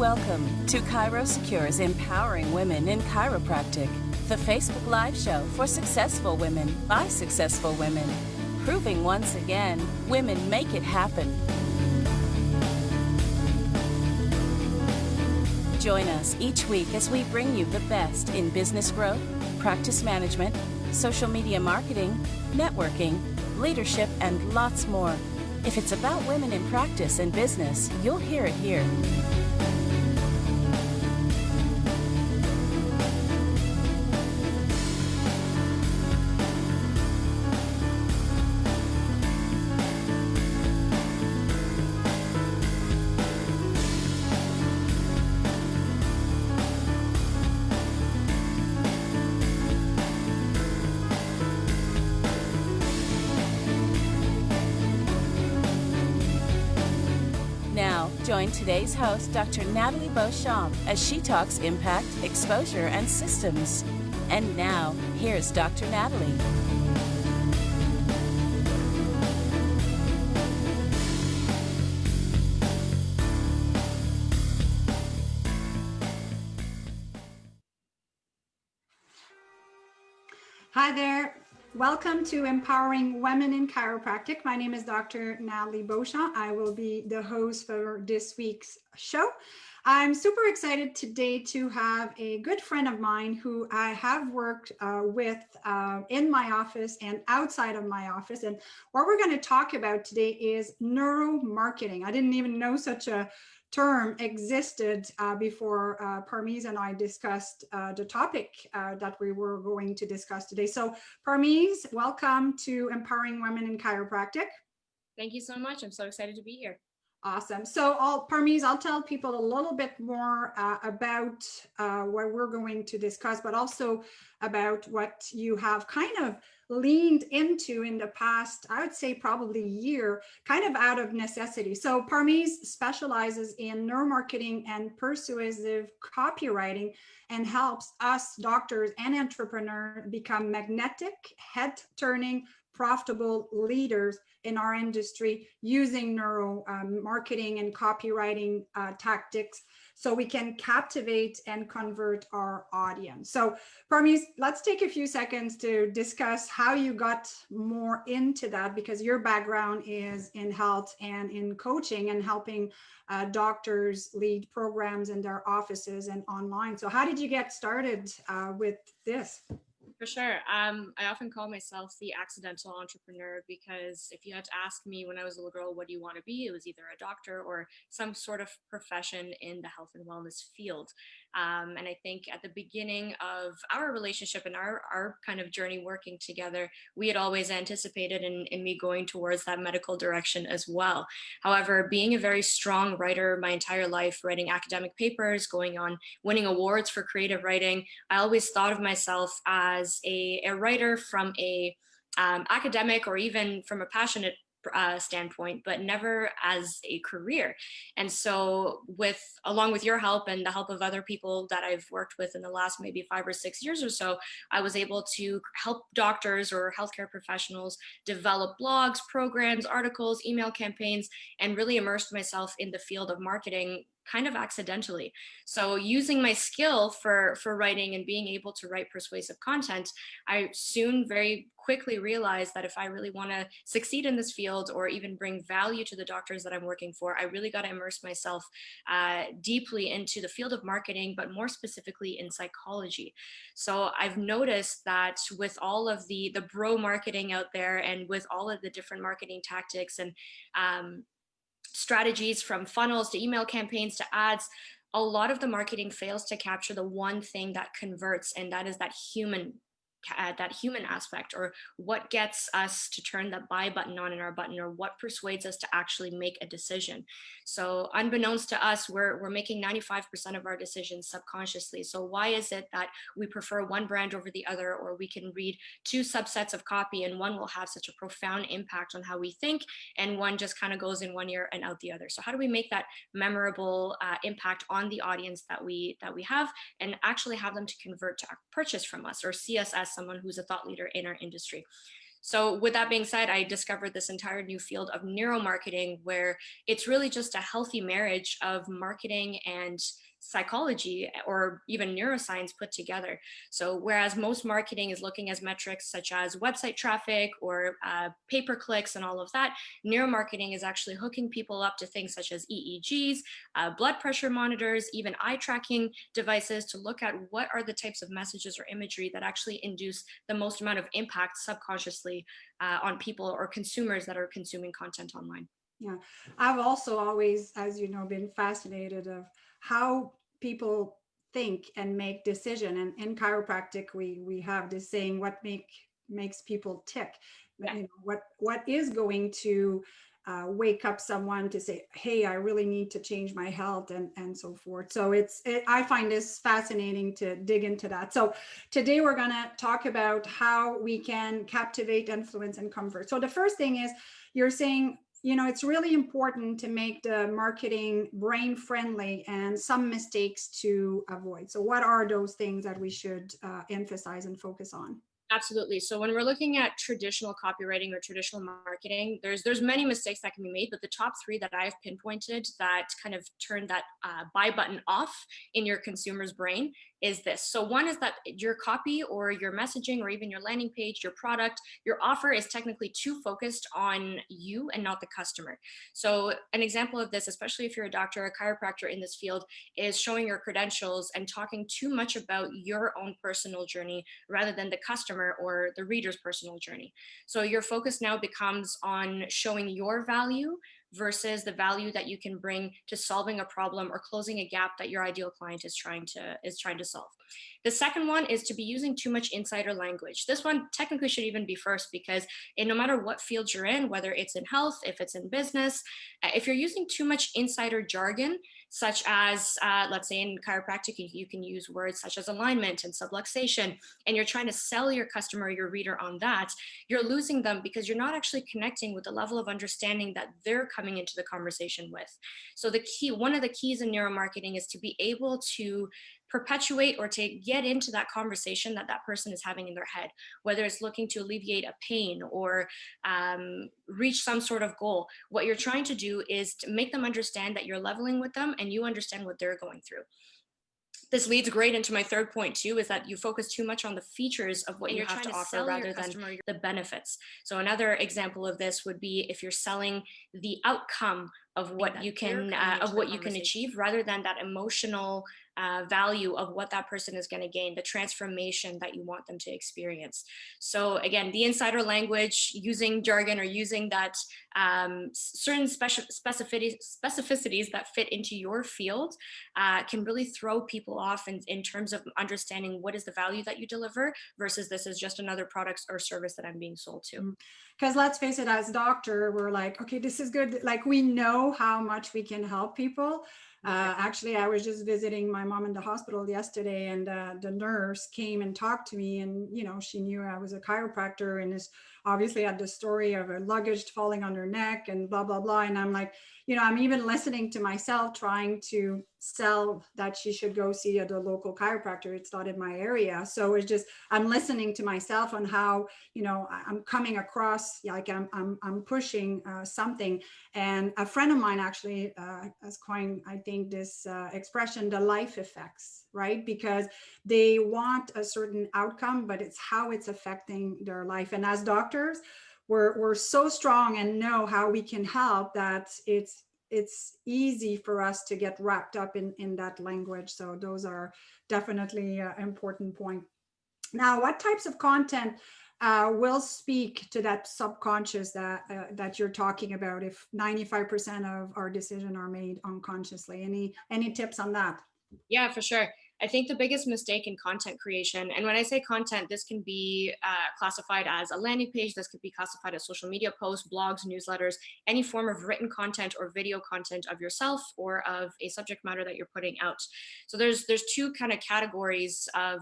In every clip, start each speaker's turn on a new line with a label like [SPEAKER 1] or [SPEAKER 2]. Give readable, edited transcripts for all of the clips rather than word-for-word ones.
[SPEAKER 1] Welcome to ChiroSecure's Empowering Women in Chiropractic, the Facebook Live show for successful women by successful women, proving once again women make it happen. Join us each week as we bring you the best in business growth, practice management, social media marketing, networking, leadership, and lots more. If it's about women in practice and business, you'll hear it here. Join today's host, Dr. Nathalie Beauchamp, as she talks impact, exposure, and systems. And now, here's Dr. Nathalie.
[SPEAKER 2] Hi there. Welcome to Empowering Women in Chiropractic. My name is Dr. Nathalie Beauchamp. I will be the host for this week's show. I'm super excited today to have a good friend of mine who I have worked with in my office and outside of my office. And what we're going to talk about today is neuromarketing. I didn't even know such a term existed before Parmees and I discussed the topic that we were going to discuss today. So Parmees, welcome to Empowering Women in Chiropractic.
[SPEAKER 3] Thank you so much. I'm so excited to be here.
[SPEAKER 2] Awesome. So Parmees, I'll tell people a little bit more about what we're going to discuss, but also about what you have kind of leaned into in the past, I would say probably year, kind of out of necessity. So Parmees specializes in neuromarketing and persuasive copywriting and helps us doctors and entrepreneurs become magnetic, head-turning, profitable leaders in our industry using neuro marketing and copywriting tactics so we can captivate and convert our audience. So Parmees, let's take a few seconds to discuss how you got more into that, because your background is in health and in coaching and helping doctors lead programs in their offices and online. So how did you get started with this?
[SPEAKER 3] For sure. I often call myself the accidental entrepreneur, because if you had to ask me when I was a little girl, what do you want to be? It was either a doctor or some sort of profession in the health and wellness field. And I think at the beginning of our relationship and our kind of journey working together, we had always anticipated in me going towards that medical direction as well. However, being a very strong writer my entire life, writing academic papers, going on winning awards for creative writing, I always thought of myself as a writer from a academic or even from a passionate standpoint, but never as a career. And so along with your help and the help of other people that I've worked with in the last maybe 5 or 6 years or so, I was able to help doctors or healthcare professionals develop blogs, programs, articles, email campaigns, and really immersed myself in the field of marketing kind of accidentally. So using my skill for writing and being able to write persuasive content, I soon very quickly realized that if I really want to succeed in this field or even bring value to the doctors that I'm working for, I really got to immerse myself deeply into the field of marketing, but more specifically in psychology. So I've noticed that with all of the bro marketing out there and with all of the different marketing tactics and strategies, from funnels to email campaigns to ads, a lot of the marketing fails to capture the one thing that converts, and that is that human aspect, or what gets us to turn that buy button on in our button, or what persuades us to actually make a decision. So unbeknownst to us, we're making 95% of our decisions subconsciously. So why is it that we prefer one brand over the other, or we can read 2 subsets of copy and one will have such a profound impact on how we think, and one just kind of goes in one ear and out the other? So how do we make that memorable impact on the audience that we have, and actually have them to convert to purchase from us or see us as someone who's a thought leader in our industry? So with that being said, I discovered this entire new field of neuromarketing, where it's really just a healthy marriage of marketing and psychology, or even neuroscience put together. So whereas most marketing is looking at metrics such as website traffic or pay per clicks and all of that, neuromarketing is actually hooking people up to things such as EEGs, blood pressure monitors, even eye tracking devices, to look at what are the types of messages or imagery that actually induce the most amount of impact subconsciously on people or consumers that are consuming content online.
[SPEAKER 2] Yeah, I've also always, as you know, been fascinated of how people think and make decision. And in chiropractic, we have this saying, what makes people tick.
[SPEAKER 3] Yeah.
[SPEAKER 2] You know, what is going to wake up someone to say, hey, I really need to change my health, and so forth. So I find this fascinating to dig into that. So today we're going to talk about how we can captivate, influence, and comfort. So the first thing is, you're saying, you know, it's really important to make the marketing brain friendly and some mistakes to avoid. So what are those things that we should emphasize and focus on?
[SPEAKER 3] Absolutely. So when we're looking at traditional copywriting or traditional marketing, there's many mistakes that can be made, but the top three that I've pinpointed that kind of turn that buy button off in your consumer's brain is this. So one is that your copy or your messaging or even your landing page, your product, your offer is technically too focused on you and not the customer. So an example of this, especially if you're a doctor or a chiropractor in this field, is showing your credentials and talking too much about your own personal journey rather than the customer or the reader's personal journey. So your focus now becomes on showing your value versus the value that you can bring to solving a problem or closing a gap that your ideal client is trying to solve. The second one is to be using too much insider language. This one technically should even be first, because no matter what field you're in, whether it's in health, if it's in business, if you're using too much insider jargon, such as, let's say in chiropractic, you can use words such as alignment and subluxation, and you're trying to sell your customer or your reader on that, you're losing them because you're not actually connecting with the level of understanding that they're coming into the conversation with. So one of the keys in neuromarketing is to be able to perpetuate or to get into that conversation that that person is having in their head, whether it's looking to alleviate a pain or reach some sort of goal. What you're trying to do is to make them understand that you're leveling with them and you understand what they're going through. This leads great into my third point too, is that you focus too much on the features of what you have to offer rather than the benefits. So another example of this would be if you're selling the outcome of what you can achieve rather than that emotional value of what that person is going to gain, the transformation that you want them to experience. So again, the insider language, using jargon or using that certain specificities that fit into your field can really throw people off in terms of understanding what is the value that you deliver versus this is just another product or service that I'm being sold to.
[SPEAKER 2] Because let's face it, as doctor, we're like, okay, this is good. Like, we know how much we can help people. Actually, I was just visiting my mom in the hospital yesterday, and the nurse came and talked to me, and you know, she knew I was a chiropractor, and is obviously had the story of a luggage falling on her neck and blah blah blah. And I'm like, you know, I'm even listening to myself trying to sell that she should go see the local chiropractor. It's not in my area, so it's just I'm listening to myself on how, you know, I'm coming across like I'm pushing something. And a friend of mine actually has coined, I think, this expression, the life effects, right? Because they want a certain outcome, but it's how it's affecting their life. And as doctors, we're so strong and know how we can help that it's easy for us to get wrapped up in that language. So those are definitely an important point. Now, what types of content will speak to that subconscious that you're talking about if 95% of our decisions are made unconsciously? Any tips on that?
[SPEAKER 3] Yeah, for sure. I think the biggest mistake in content creation, and when I say content, this can be classified as a landing page, this could be classified as social media posts, blogs, newsletters, any form of written content or video content of yourself or of a subject matter that you're putting out. So there's two kind of categories of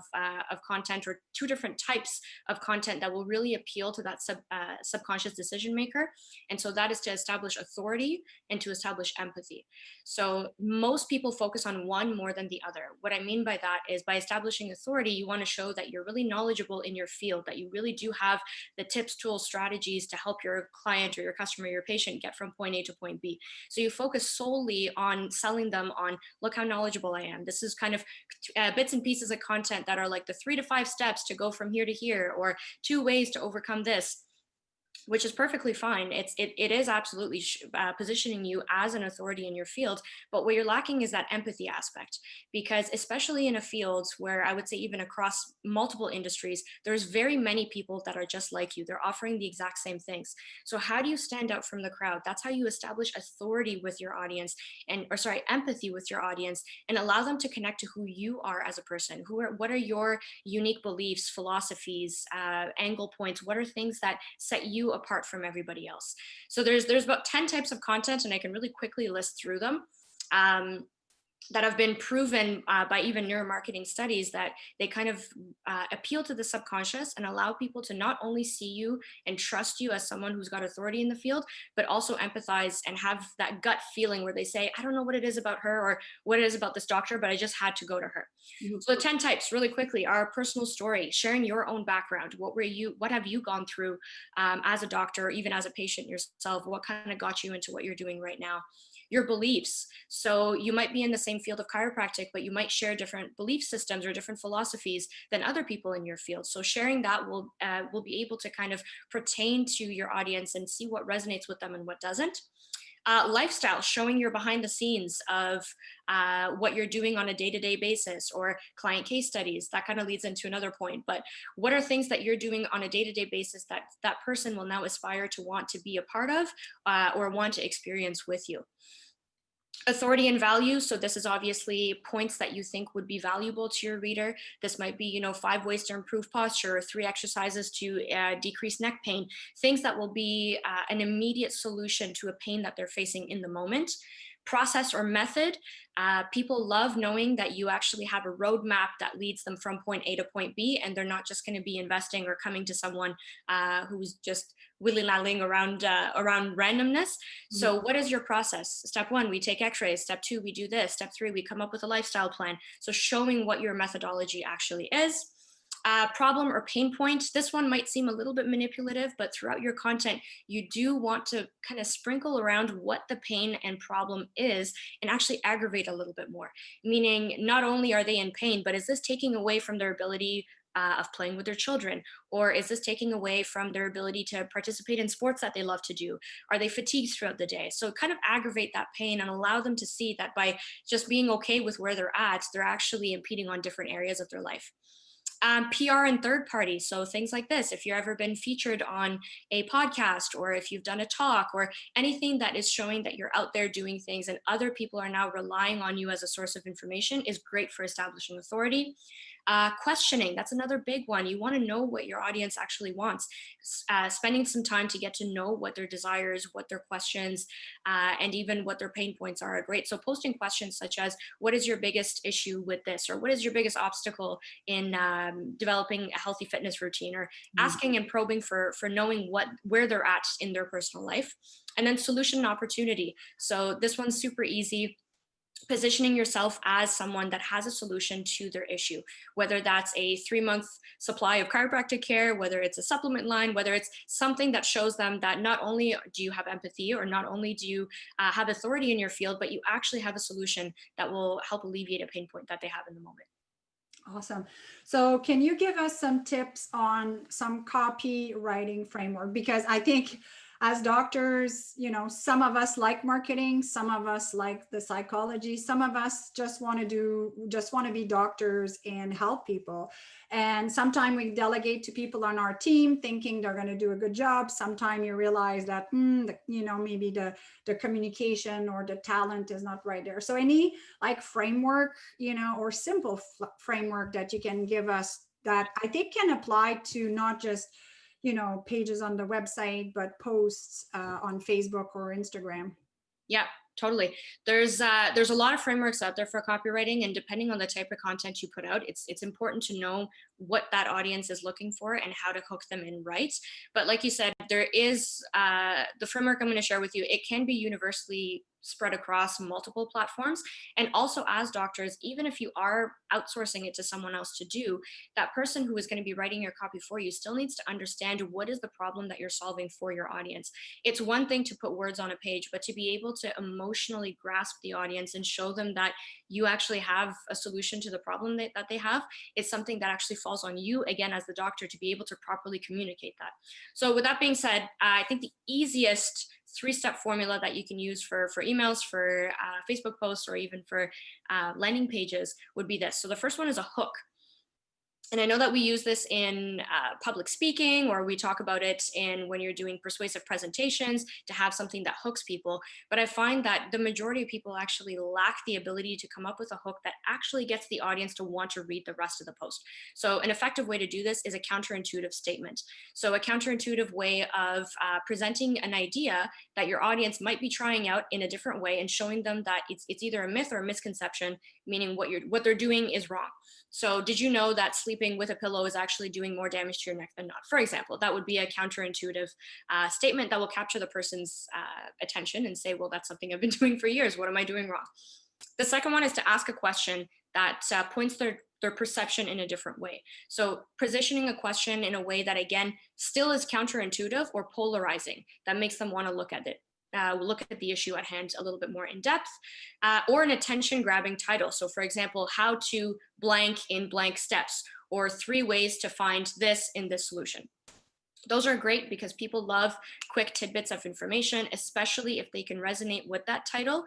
[SPEAKER 3] content, or two different types of content that will really appeal to that subconscious decision maker. And so that is to establish authority and to establish empathy. So most people focus on one more than the other. What I mean by by that is by establishing authority, you want to show that you're really knowledgeable in your field, that you really do have the tips, tools, strategies to help your client or your customer, your patient get from point A to point B. So you focus solely on selling them on, look how knowledgeable I am. This is kind of bits and pieces of content that are like the 3 to 5 steps to go from here to here, or 2 ways to overcome this, which is perfectly fine. It is absolutely positioning you as an authority in your field. But what you're lacking is that empathy aspect, because especially in a field where I would say even across multiple industries, there's very many people that are just like you. They're offering the exact same things. So how do you stand out from the crowd? That's how you establish authority with your audience, empathy with your audience, and allow them to connect to who you are as a person. What are your unique beliefs, philosophies, angle points? What are things that set you apart from everybody else? So there's about 10 types of content, and I can really quickly list through them. That have been proven by even neuromarketing studies that they kind of appeal to the subconscious and allow people to not only see you and trust you as someone who's got authority in the field, but also empathize and have that gut feeling where they say, I don't know what it is about her or what it is about this doctor, but I just had to go to her. Mm-hmm. So the 10 types really quickly are personal story, sharing your own background. What have you gone through as a doctor, or even as a patient yourself? What kind of got you into what you're doing right now? Your beliefs. So you might be in the same field of chiropractic, but you might share different belief systems or different philosophies than other people in your field. So sharing that will be able to kind of pertain to your audience and see what resonates with them and what doesn't. Lifestyle, showing your behind the scenes of what you're doing on a day-to-day basis, or client case studies. That kind of leads into another point, but what are things that you're doing on a day-to-day basis that that person will now aspire to want to be a part of or want to experience with you? Authority and value. So this is obviously points that you think would be valuable to your reader. This might be, 5 ways to improve posture, or 3 exercises to decrease neck pain, things that will be an immediate solution to a pain that they're facing in the moment. Process or method. People love knowing that you actually have a roadmap that leads them from point A to point B, and they're not just going to be investing or coming to someone who's just willy-nillying around randomness. So what is your process? Step 1, we take x-rays. Step 2, we do this. Step 3, we come up with a lifestyle plan. So showing what your methodology actually is. Problem or pain point. This one might seem a little bit manipulative, but throughout your content, you do want to kind of sprinkle around what the pain and problem is and actually aggravate a little bit more. Meaning, not only are they in pain, but is this taking away from their ability of playing with their children? Or is this taking away from their ability to participate in sports that they love to do? Are they fatigued throughout the day? So kind of aggravate that pain and allow them to see that by just being okay with where they're at, they're actually impeding on different areas of their life. PR and third party. So things like this, if you've ever been featured on a podcast, or if you've done a talk, or anything that is showing that you're out there doing things and other people are now relying on you as a source of information, is great for establishing authority. Questioning, that's another big one. You want to know what your audience actually wants. Spending some time to get to know what their desires, what their questions, and even what their pain points are great. So posting questions such as, what is your biggest issue with this? Or what is your biggest obstacle in developing a healthy fitness routine? Or asking and probing for knowing where they're at in their personal life. And then solution and opportunity. So this one's super easy. Positioning yourself as someone that has a solution to their issue, whether that's a 3-month supply of chiropractic care, whether it's a supplement line, whether it's something that shows them that not only do you have empathy, or not only do you have authority in your field, but you actually have a solution that will help alleviate a pain point that they have in the moment.
[SPEAKER 2] Awesome. So can you give us some tips on some copywriting framework? Because I think as doctors, some of us like marketing, some of us like the psychology, some of us just want to be doctors and help people. And sometimes we delegate to people on our team thinking they're going to do a good job. Sometimes you realize that, maybe the communication or the talent is not right there. So any framework, or simple framework that you can give us that I think can apply to not just pages on the website, but posts on Facebook or Instagram.
[SPEAKER 3] Yeah, totally. There's a lot of frameworks out there for copywriting, and depending on the type of content you put out, it's important to know what that audience is looking for and how to hook them in right. But like you said, there is the framework I'm going to share with you. It can be universally spread across multiple platforms. And also, as doctors, even if you are outsourcing it to someone else to do, that person who is going to be writing your copy for you still needs to understand what is the problem that you're solving for your audience. It's one thing to put words on a page, but to be able to emotionally grasp the audience and show them that you actually have a solution to the problem that they have, is something that actually falls on you, again, as the doctor, to be able to properly communicate that. So with that being said, I think the easiest three-step formula that you can use for emails, for Facebook posts, or even for landing pages would be this. So the first one is a hook. And I know that we use this in public speaking, or we talk about it in when you're doing persuasive presentations to have something that hooks people. But I find that the majority of people actually lack the ability to come up with a hook that actually gets the audience to want to read the rest of the post. So an effective way to do this is a counterintuitive statement. So a counterintuitive way of presenting an idea that your audience might be trying out in a different way, and showing them that it's either a myth or a misconception, meaning what they're doing is wrong. So did you know that sleeping with a pillow is actually doing more damage to your neck than not? For example, that would be a counterintuitive statement that will capture the person's attention and say, well, that's something I've been doing for years. What am I doing wrong? The second one is to ask a question that points their perception in a different way. So positioning a question in a way that, again, still is counterintuitive or polarizing, that makes them want to look at it. Look at the issue at hand a little bit more in depth, or an attention grabbing title. So for example, how to blank in blank steps, or 3 ways to find this in this solution. Those are great because people love quick tidbits of information, especially if they can resonate with that title.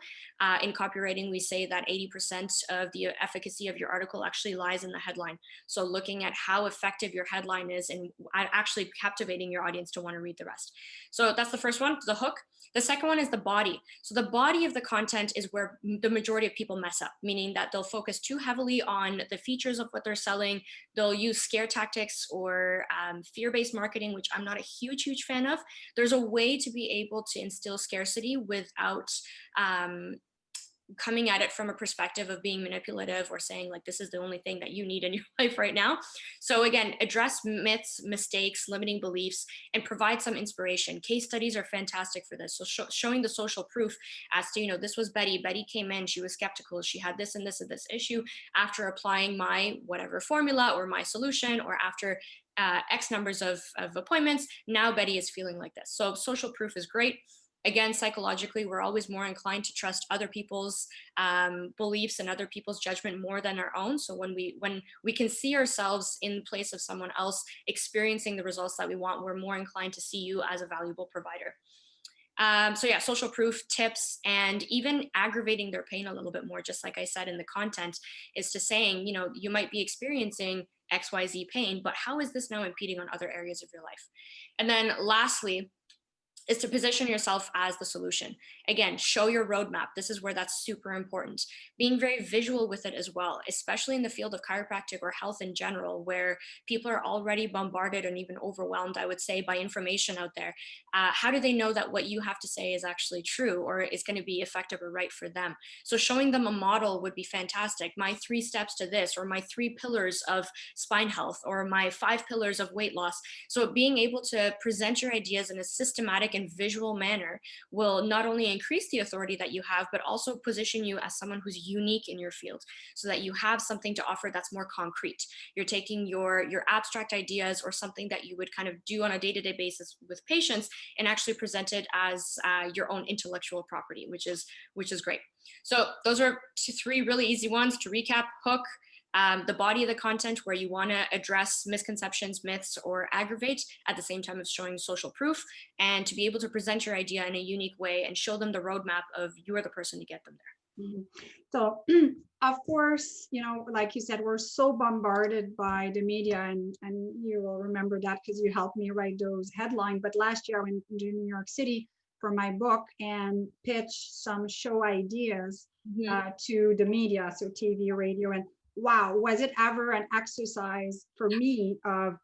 [SPEAKER 3] In copywriting, we say that 80% of the efficacy of your article actually lies in the headline. So looking at how effective your headline is and actually captivating your audience to want to read the rest. So that's the first one, the hook. The second one is the body. So the body of the content is where the majority of people mess up, meaning that they'll focus too heavily on the features of what they're selling. They'll use scare tactics or fear-based marketing, which I'm not a huge fan of. There's a way to be able to instill scarcity without coming at it from a perspective of being manipulative or saying like, this is the only thing that you need in your life right now. So again, address myths, mistakes, limiting beliefs, and provide some inspiration. Case studies are fantastic for this. So showing the social proof as to, this was Betty. Betty came in, she was skeptical. She had this and this and this issue after applying my whatever formula or my solution, or after X numbers of appointments. Now Betty is feeling like this. So social proof is great. Again, psychologically, we're always more inclined to trust other people's beliefs and other people's judgment more than our own. So when we can see ourselves in place of someone else experiencing the results that we want, we're more inclined to see you as a valuable provider. So yeah, social proof tips, and even aggravating their pain a little bit more, just like I said in the content, is to saying, you might be experiencing XYZ pain, but how is this now impeding on other areas of your life? And then lastly, is to position yourself as the solution. Again, show your roadmap. This is where that's super important. Being very visual with it as well, especially in the field of chiropractic or health in general, where people are already bombarded and even overwhelmed, I would say, by information out there. How do they know that what you have to say is actually true or is going to be effective or right for them? So showing them a model would be fantastic. My 3 steps to this, or my 3 pillars of spine health, or my 5 pillars of weight loss. So being able to present your ideas in a systematic and visual manner will not only increase the authority that you have, but also position you as someone who's unique in your field, so that you have something to offer that's more concrete. You're taking your abstract ideas or something that you would kind of do on a day-to-day basis with patients and actually present it as your own intellectual property, which is great. So those are 3 really easy ones to recap: hook, the body of the content, where you want to address misconceptions, myths, or aggravate at the same time as showing social proof, and to be able to present your idea in a unique way and show them the roadmap of you are the person to get them there.
[SPEAKER 2] Mm-hmm. So of course, like you said, we're so bombarded by the media, and you will remember that because you helped me write those headlines. But last year I went to New York City for my book and pitched some show ideas to the media, so TV, radio, and wow, was it ever an exercise for me of,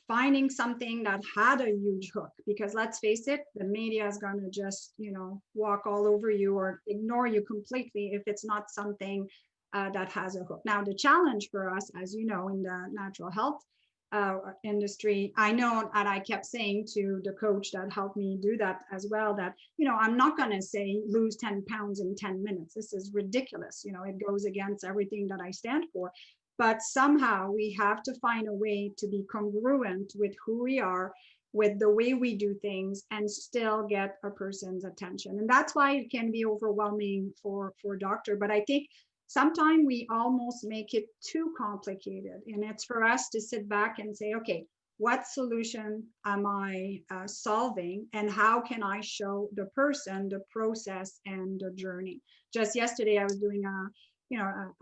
[SPEAKER 2] finding something that had a huge hook? Because let's face it, the media is going to just, walk all over you or ignore you completely if it's not something that has a hook. Now, the challenge for us, as you know, in the natural health industry. I know, and I kept saying to the coach that helped me do that as well, that, I'm not going to say lose 10 pounds in 10 minutes. This is ridiculous. It goes against everything that I stand for. But somehow we have to find a way to be congruent with who we are, with the way we do things, and still get a person's attention. And that's why it can be overwhelming for doctor. But I think sometimes we almost make it too complicated. And it's for us to sit back and say, okay, what solution am I solving? And how can I show the person the process and the journey? Just yesterday, I was doing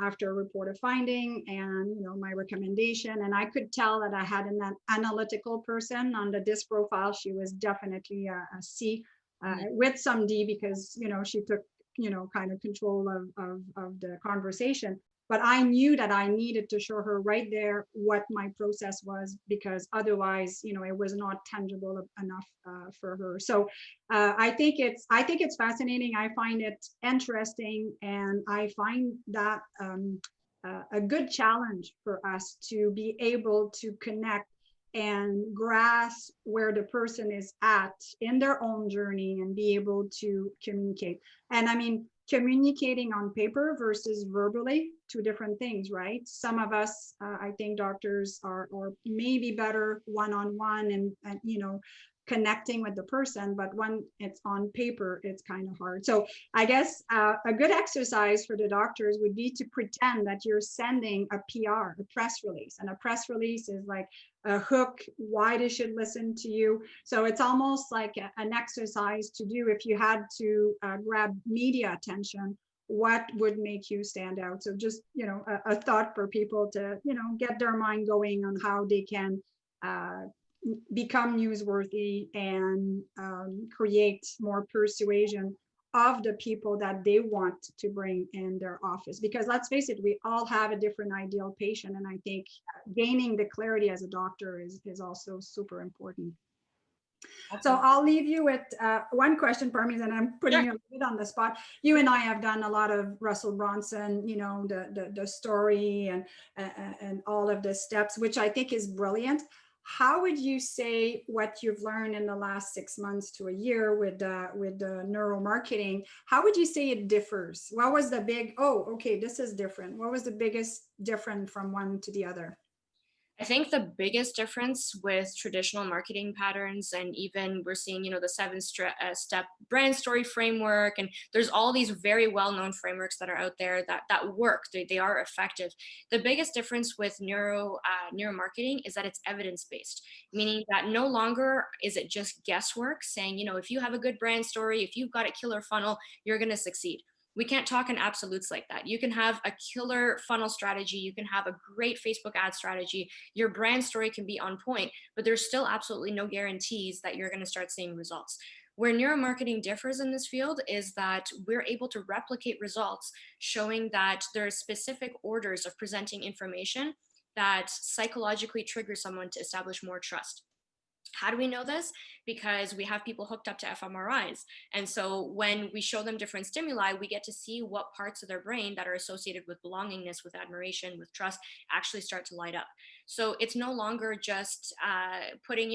[SPEAKER 2] after a report of finding and, my recommendation. And I could tell that I had an analytical person on the DISC profile. She was definitely a C with some D because, she took kind of control of the conversation. But I knew that I needed to show her right there what my process was, because otherwise, it was not tangible enough for her. So I think it's fascinating. I find it interesting, and I find that a good challenge for us to be able to connect and grasp where the person is at in their own journey and be able to communicate. And I mean, communicating on paper versus verbally, two different things, right? Some of us, I think doctors are maybe better one-on-one and connecting with the person, but when it's on paper, it's kind of hard. So I guess a good exercise for the doctors would be to pretend that you're sending a PR, a press release, and a press release is like a hook, why they should listen to you. So it's almost like an exercise to do if you had to grab media attention. What would make you stand out? So just, a thought for people to, get their mind going on how they can become newsworthy and create more persuasion of the people that they want to bring in their office. Because let's face it, we all have a different ideal patient. And I think gaining the clarity as a doctor is also super important. So I'll leave you with one question, Parmees, and I'm putting you a bit on the spot. You and I have done a lot of Russell Brunson, the story and all of the steps, which I think is brilliant. How would you say what you've learned in the last 6 months to a year with the neuromarketing? How would you say it differs? What was the big, okay, this is different? What was the biggest difference from one to the other?
[SPEAKER 3] I think the biggest difference with traditional marketing patterns, and even we're seeing, the seven-step brand story framework, and there's all these very well-known frameworks that are out there that work. They are effective. The biggest difference with neuromarketing is that it's evidence-based, meaning that no longer is it just guesswork saying, if you have a good brand story, if you've got a killer funnel, you're going to succeed. We can't talk in absolutes like that. You can have a killer funnel strategy. You can have a great Facebook ad strategy. Your brand story can be on point, but there's still absolutely no guarantees that you're going to start seeing results. Where neuromarketing differs in this field is that we're able to replicate results, showing that there are specific orders of presenting information that psychologically trigger someone to establish more trust. How do we know this? Because we have people hooked up to fMRIs. And so when we show them different stimuli, we get to see what parts of their brain that are associated with belongingness, with admiration, with trust, actually start to light up. So it's no longer just plugging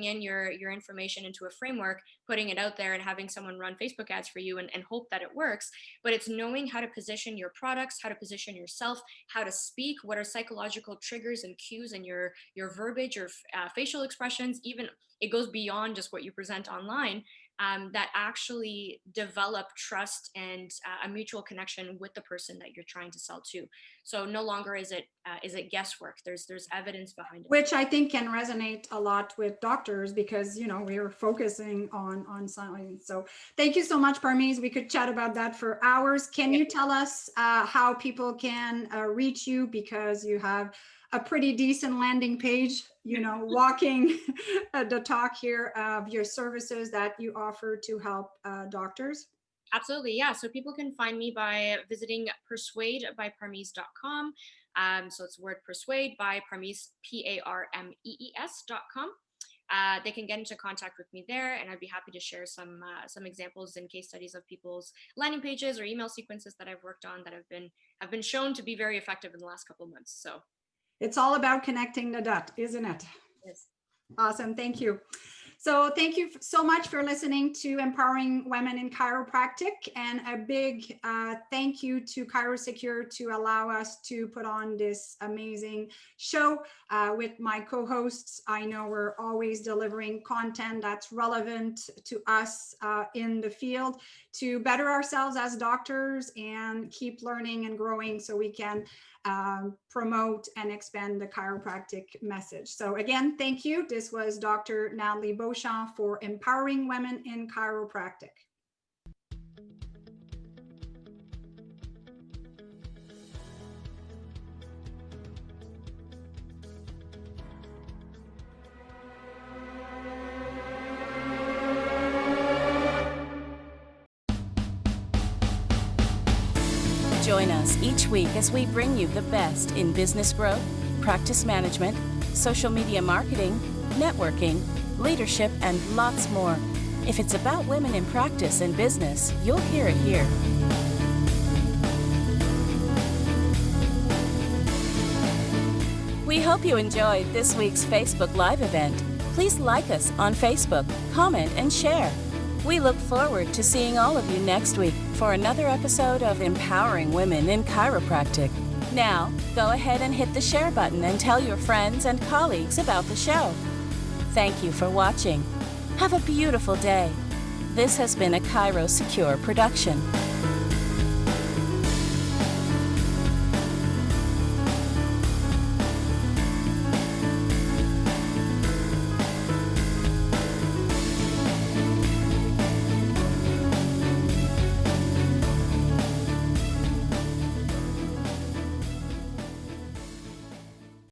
[SPEAKER 3] in your information into a framework, putting it out there and having someone run Facebook ads for you and hope that it works. But it's knowing how to position your products, how to position yourself, how to speak, what are psychological triggers and cues in your verbiage, your facial expressions, even it goes beyond just what you present online, that actually develop trust and a mutual connection with the person that you're trying to sell to. So no longer is it guesswork. There's evidence behind it,
[SPEAKER 2] which I think can resonate a lot with doctors because we're focusing on science. So thank you so much, Parmees. We could chat about that for hours. Can you tell us how people can reach you, because you have a pretty decent landing page, walking the talk here of your services that you offer to help doctors?
[SPEAKER 3] Absolutely, yeah. So people can find me by visiting persuadebyparmees.com. So it's the word persuade by Parmees, PARMEES.com. They can get into contact with me there, and I'd be happy to share some examples and case studies of people's landing pages or email sequences that I've worked on that have been shown to be very effective in the last couple of months. So
[SPEAKER 2] It's all about connecting the dot, isn't it?
[SPEAKER 3] Yes.
[SPEAKER 2] Awesome. Thank you. So thank you so much for listening to Empowering Women in Chiropractic, and a big thank you to ChiroSecure to allow us to put on this amazing show with my co-hosts. I know we're always delivering content that's relevant to us in the field to better ourselves as doctors and keep learning and growing so we can promote and expand the chiropractic message. So again, thank you. This was Dr. Nathalie Beauchamp for Empowering Women in Chiropractic.
[SPEAKER 1] Join us each week as we bring you the best in business growth, practice management, social media marketing, networking, leadership, and lots more. If it's about women in practice and business, you'll hear it here. We hope you enjoyed this week's Facebook Live event. Please like us on Facebook, comment, and share. We look forward to seeing all of you next week for another episode of Empowering Women in Chiropractic. Now, go ahead and hit the share button and tell your friends and colleagues about the show. Thank you for watching. Have a beautiful day. This has been a ChiroSecure production.